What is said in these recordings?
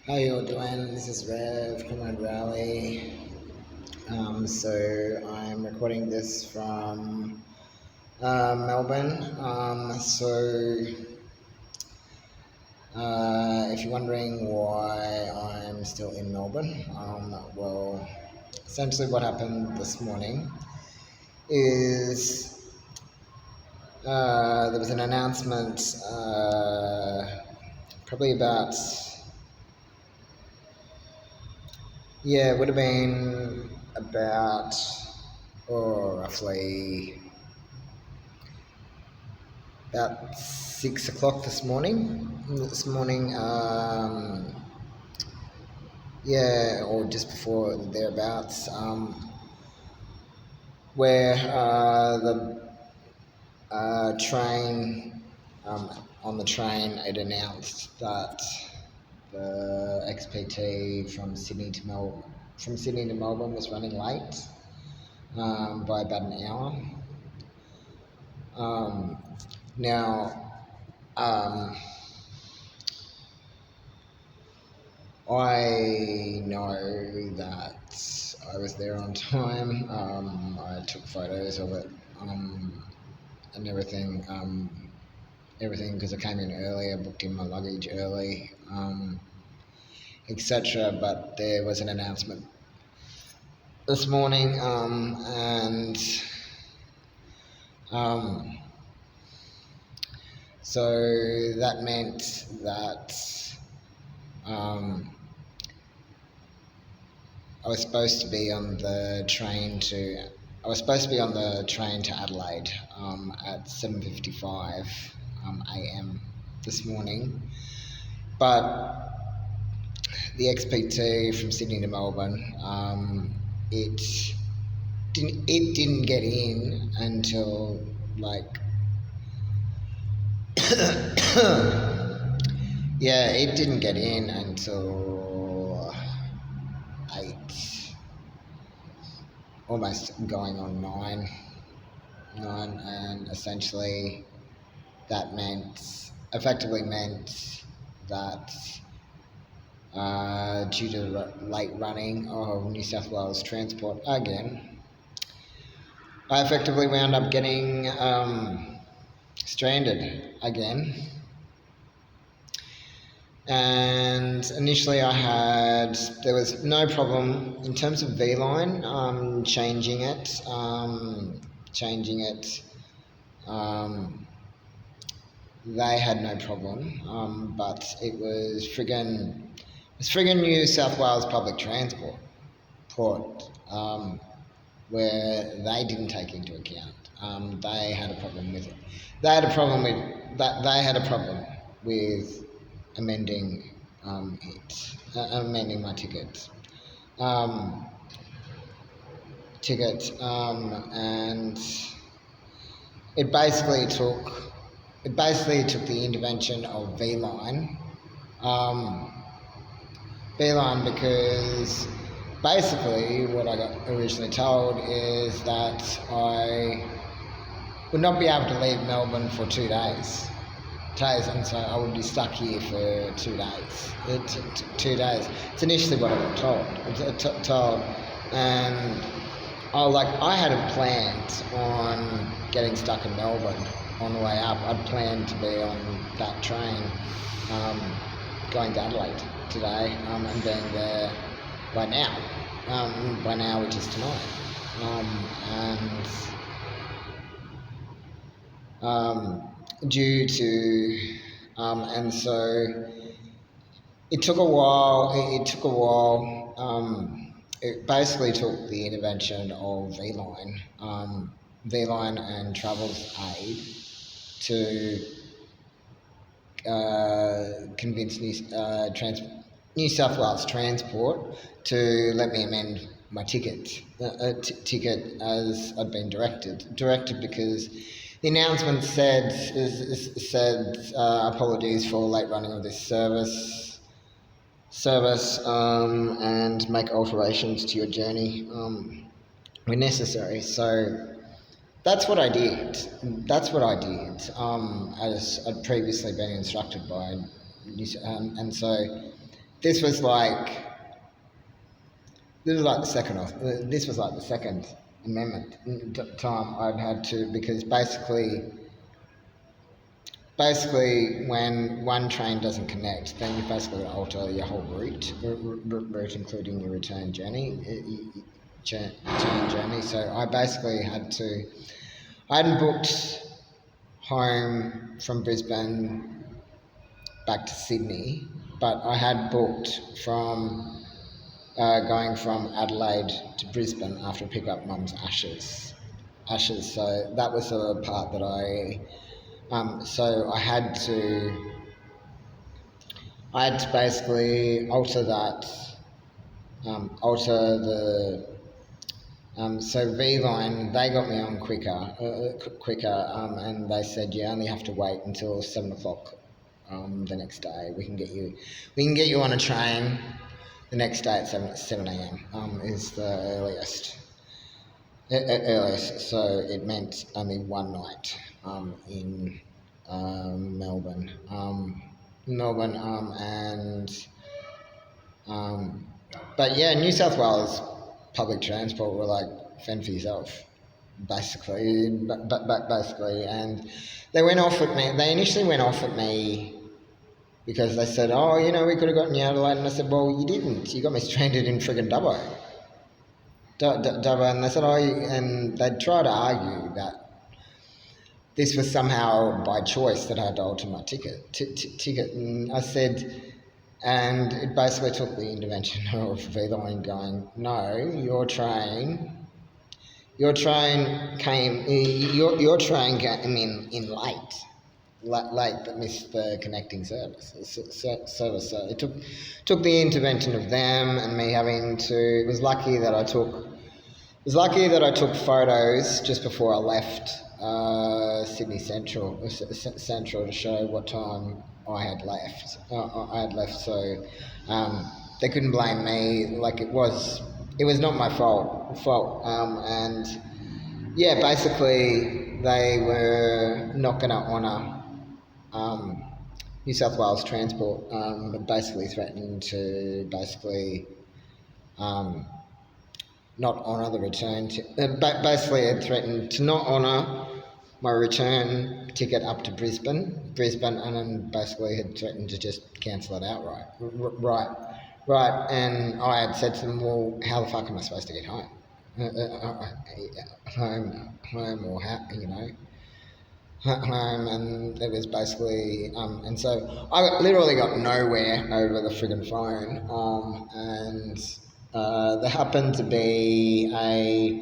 How you all doing? This is Rev, Comrade Rally. So I'm recording this from Melbourne. If you're wondering why I'm still in Melbourne, well, essentially what happened this morning is there was an announcement probably about, yeah, it would have been about, roughly about 6 o'clock this morning. Yeah, or just before thereabouts, where the train, on the train, it announced that the XPT from Sydney to Melbourne was running late by about an hour. Now, I know that I was there on time. I took photos of it and everything. Everything because I came in early. I booked in my luggage early, etc. But there was an announcement this morning, and so that meant that I was supposed to be on the train to Adelaide at 7:55 a.m. this morning, but the XPT from Sydney to Melbourne, it didn't get in until like yeah, it didn't get in until 8, almost going on 9, and essentially that effectively meant that due to the late running of New South Wales Transport again, I effectively wound up getting stranded again. And initially there was no problem in terms of vline, changing it. They had no problem, but it was friggin' New South Wales public transport where they didn't take into account. They had a problem with it. They had a problem with amending amending my ticket. And it basically took the intervention of vline. Because basically what I got originally told is that I would not be able to leave Melbourne for 2 days. And so I would be stuck here for 2 days. 2 days. It's initially what I got told. And I hadn't planned on getting stuck in Melbourne on the way up. I'd planned to be on that train going to Adelaide today and being there by now, which is tonight. And so it took a while. It basically took the intervention of vline and Travel's Aid to convince New South Wales Transport to let me amend my ticket as I'd been directed because the announcement said apologies for late running of this service and make alterations to your journey where necessary. So that's what I did. As I'd previously been instructed by, and so this was like the second amendment time I'd had to, because basically when one train doesn't connect, then you basically alter your whole route, including your return journey. So I basically I hadn't booked home from Brisbane back to Sydney, but I had booked from going from Adelaide to Brisbane after I pick up Mum's ashes. So that was the part that so I had to basically alter that, so vline, they got me on quicker, and they said you only have to wait until 7 o'clock the next day. We can get you on a train the next day at 7 a.m. Is the earliest. So it meant only one night in Melbourne. But yeah, New South Wales public transport were like fend for yourself, basically. Basically, and they initially went off at me because they said, "Oh, we could have gotten you out of Adelaide," and I said, "Well, you didn't. You got me stranded in friggin' Dubbo." And they said, "Oh," and they'd try to argue that this was somehow by choice that I had to alter my ticket. And I said, and it basically took the intervention of vline going, "No, your train came in late, that missed the connecting service. So it took the intervention of them and me having to. It was lucky that I took photos just before I left Sydney Central to show what time I had left. So they couldn't blame me. Like it was not my fault. And yeah, basically they were not going to honour New South Wales Transport, basically threatened to not honour the return. Basically, it threatened to not honour my return ticket up to Brisbane, and then basically had threatened to just cancel it outright. Right. And I had said to them, "Well, how the fuck am I supposed to get home? Home, or how, home?" And it was basically, and so I literally got nowhere over the friggin' phone. And there happened to be a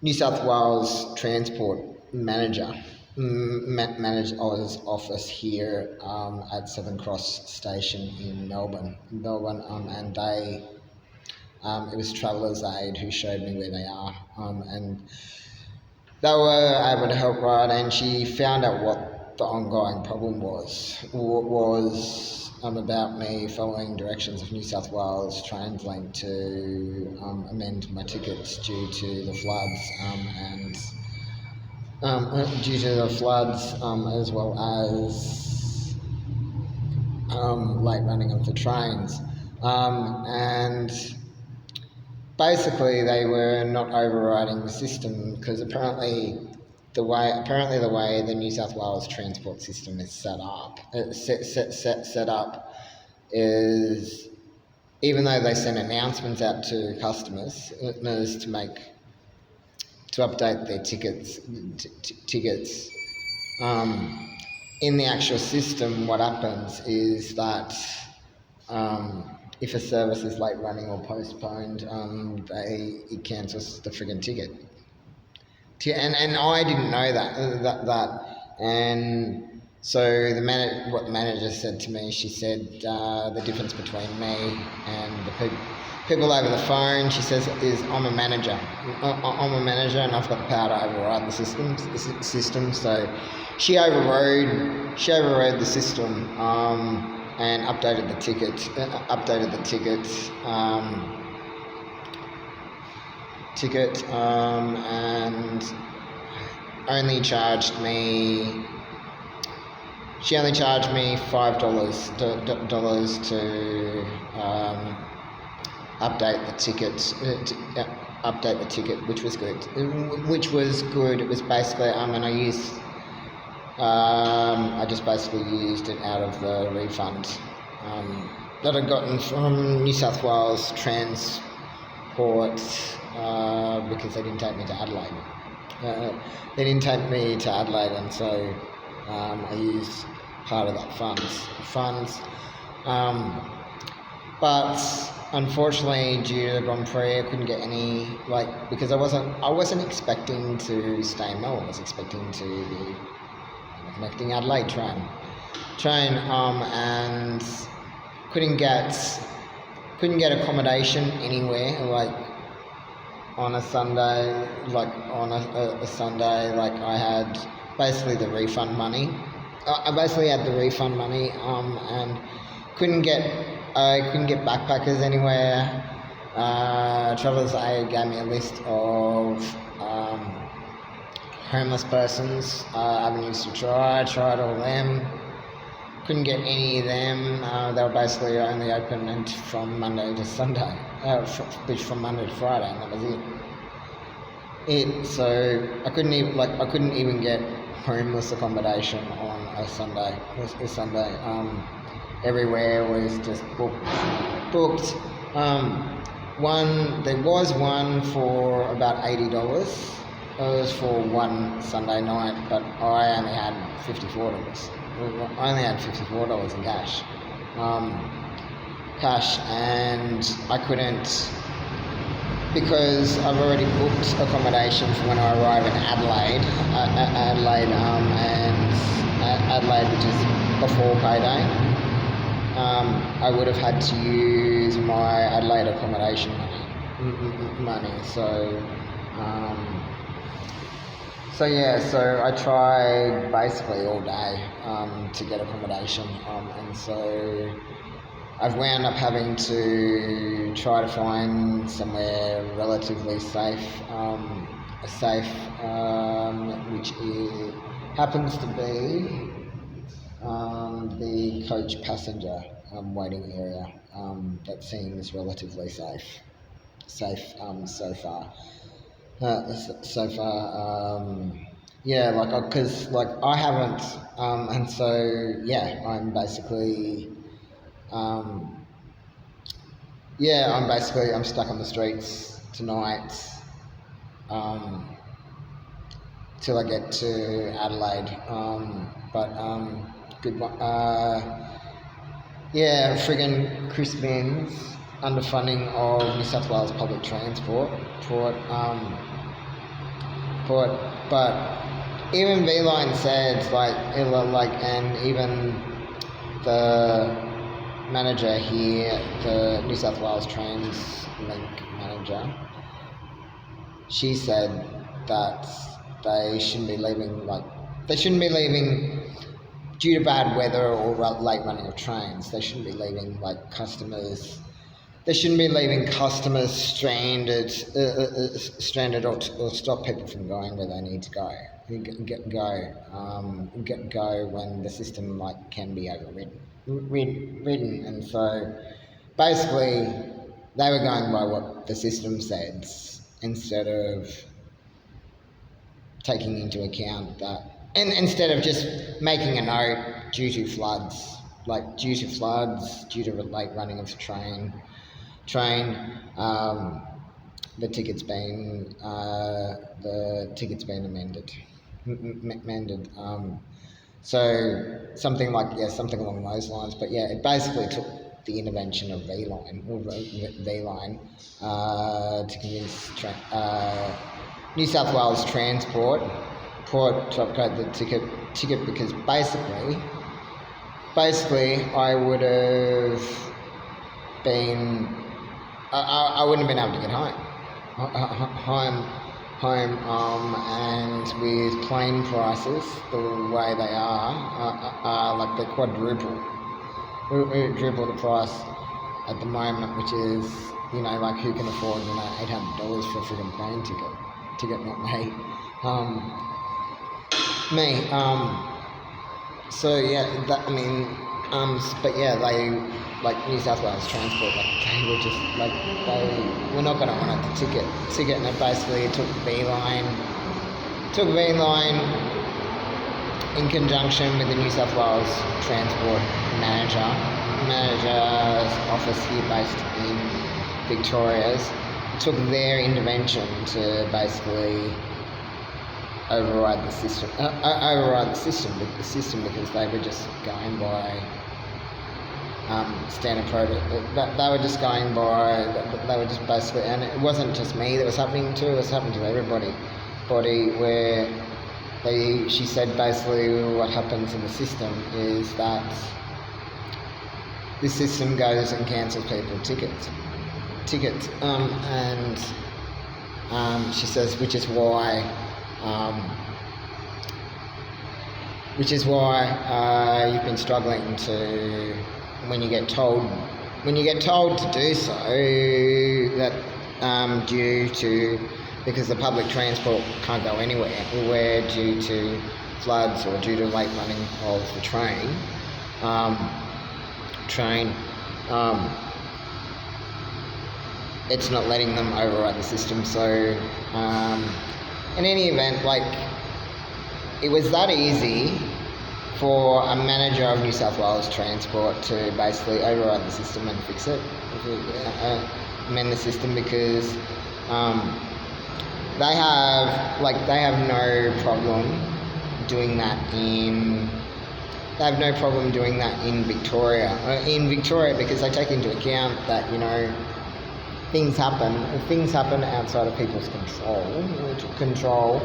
New South Wales Transport manager managed Oz office here at Southern Cross Station in Melbourne, and they it was Traveller's Aid who showed me where they are, and they were able to help right, and she found out what the ongoing problem was about me following directions of New South Wales Translink to amend my tickets due to the floods, as well as late running of the trains, and basically they were not overriding the system because apparently the way the New South Wales transport system is set up is, even though they send announcements out to customers to update their tickets, in the actual system, what happens is that if a service is late running or postponed, it cancels the friggin' ticket. And I didn't know that. And so what the manager said to me, she said the difference between me and the people over the phone, she says, is I'm a manager. I'm a manager, and I've got the power to override the system. So she overrode the system. And updated the ticket, and only charged me she only charged me $5 to update the ticket. Update the ticket, which was good. It was basically, and I just basically used it out of the refund that I'd gotten from New South Wales Transport because they didn't take me to Adelaide. And so I used part of that funds. But unfortunately, due to the Grand Prix, I couldn't get any, because I wasn't expecting to stay in Melbourne. I was expecting to be connecting Adelaide train, and couldn't get accommodation anywhere, on a Sunday, I had basically the refund money. I basically had the refund money, and couldn't get backpackers anywhere. Travellers Aid gave me a list of homeless persons, avenues to try. I tried all them. Couldn't get any of them. They were basically only open from Monday to Sunday, from Monday to Friday, and that was it. So I couldn't even get homeless accommodation on a Sunday. Everywhere was just booked. There was one for about $80. It was for one Sunday night, but I only had $54. I only had $54 in cash, and I couldn't, because I've already booked accommodation for when I arrive in Adelaide, and Adelaide, which is before payday. I would have had to use my Adelaide accommodation money. So I tried basically all day to get accommodation, and so I've wound up having to try to find somewhere relatively safe, which happens to be the coach passenger waiting area. That seems relatively safe so far. Because I haven't, and so I'm basically, I'm stuck on the streets tonight, till I get to Adelaide. Good one. Friggin' Chris Binns, underfunding of New South Wales public transport. But even vline said, and even the manager here, the New South Wales Trains Link manager, she said that they shouldn't be leaving due to bad weather or late running of trains. They shouldn't be leaving customers. They shouldn't be leaving customers stranded or stop people from going where they need to go. Go when the system can be overridden. And so basically they were going by what the system said instead of taking into account that, and instead of just making a note due to floods, due to the late running of the train, the ticket's been amended. So something along those lines. But it basically took the intervention of vline to convince New South Wales Transport to upgrade the ticket because basically I would have been. I wouldn't have been able to get home, and with plane prices the way they are they quadruple the price at the moment, which is who can afford $800 for a freaking plane ticket, not me. So yeah, but yeah, they like New South Wales Transport, like they were just like they were not going to honour the ticket, and it basically took vline in conjunction with the New South Wales Transport manager's office here based in Victoria's. It took their intervention to basically override the system because they were just going by standard protocol. They were just going by. They were just basically, and it wasn't just me that was happening to. It was happening to everybody. Where she said basically what happens in the system is that this system goes and cancels people tickets, and she says which is why you've been struggling to, when you get told to do so, that because the public transport can't go anywhere due to floods or due to late running of the train, it's not letting them override the system. So in any event, like, it was that easy for a manager of New South Wales Transport to basically override the system and fix it, amend the system, because they have no problem doing that in Victoria. Because they take into account that, you know, things happen outside of people's control.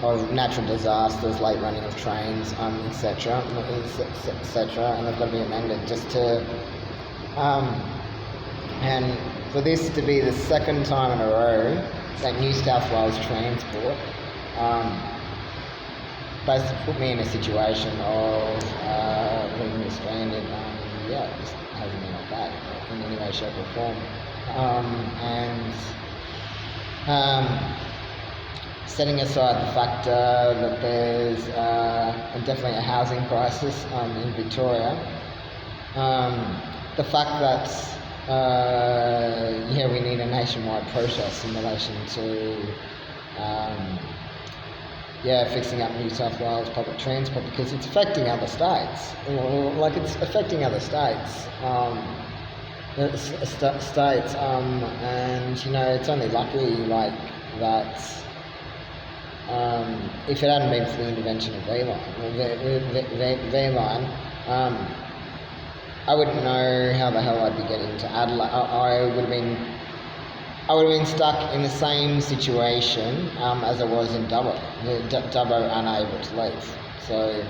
Of natural disasters, late running of trains, etc., and they've got to be amended just to, and for this to be the second time in a row that New South Wales Transport basically put me in a situation of leaving me stranded. It just hasn't been like that in any way, shape or form, setting aside the fact that there's definitely a housing crisis in Victoria, the fact that we need a nationwide protest in relation to fixing up New South Wales public transport, because it's affecting other states. It's affecting other states. And you know, it's only lucky that. If it hadn't been for the intervention of vline, I wouldn't know how the hell I'd be getting to Adelaide. I would have been stuck in the same situation as I was in Dubbo, unable to leave. So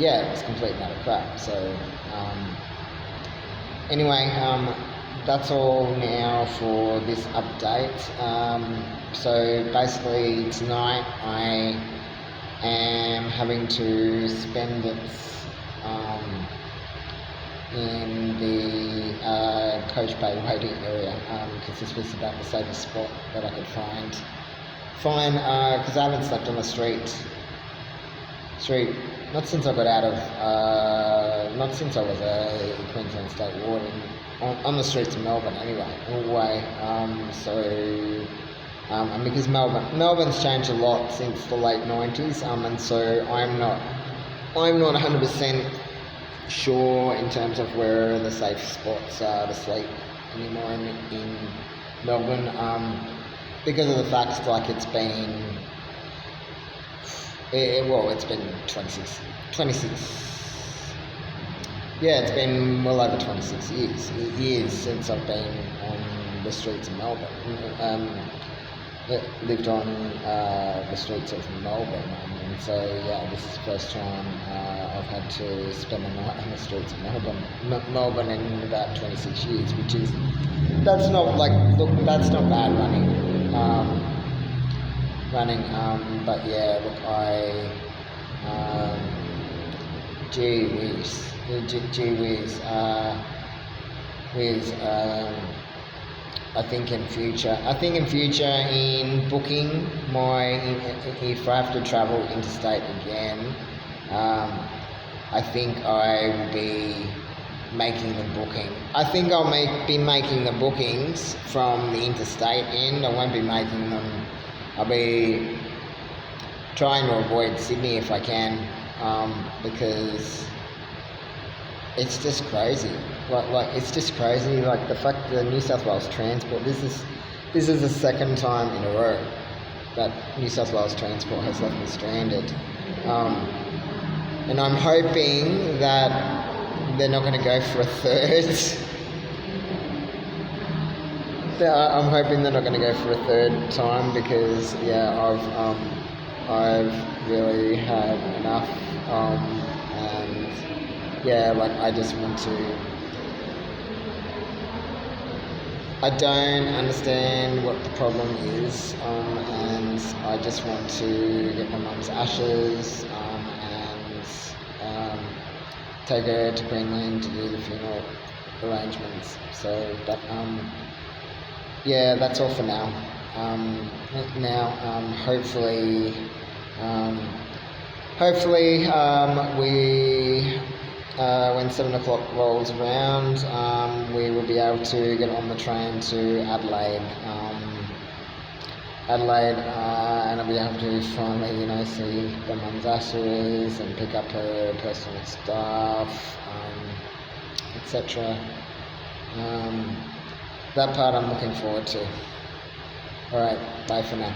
it was complete and utter crap. So anyway, that's all now for this update. So basically tonight I am having to spend it in the Coach Bay waiting area, because this was about the safest spot that I could find, because I haven't slept on the street not since I got out of not since I was a Queensland State Warden, on the streets of Melbourne anyway, all the way. And because Melbourne's changed a lot since the late 90s, and so I'm not 100% sure in terms of where the safe spots are to sleep anymore in Melbourne, because of the fact it's been 26. It's been well over 26 years since I've been on the streets of Melbourne. Lived on the streets of Melbourne, and so this is the first time I've had to spend the night on the streets of Melbourne in about 26 years, that's not bad running, but gee whiz, I think in future in booking if I have to travel interstate again, I think I will be making the booking. I think I'll be making the bookings from the interstate end. I won't be making them. I'll be trying to avoid Sydney if I can, because it's just crazy. Like it's just crazy. Like the fact that New South Wales Transport. This is the second time in a row that New South Wales Transport has left me stranded, and I'm hoping that they're not going to go for a third. I'm hoping they're not going to go for a third time, because I've really had enough, and I just want to. I don't understand what the problem is, and I just want to get my mum's ashes and take her to Queensland to do the funeral arrangements. So, but that's all for now. Hopefully, we. When 7 o'clock rolls around, we will be able to get on the train to Adelaide, and I'll be able to finally, see the mum's ashes and pick up her personal stuff, etc. That part I'm looking forward to. Alright, bye for now.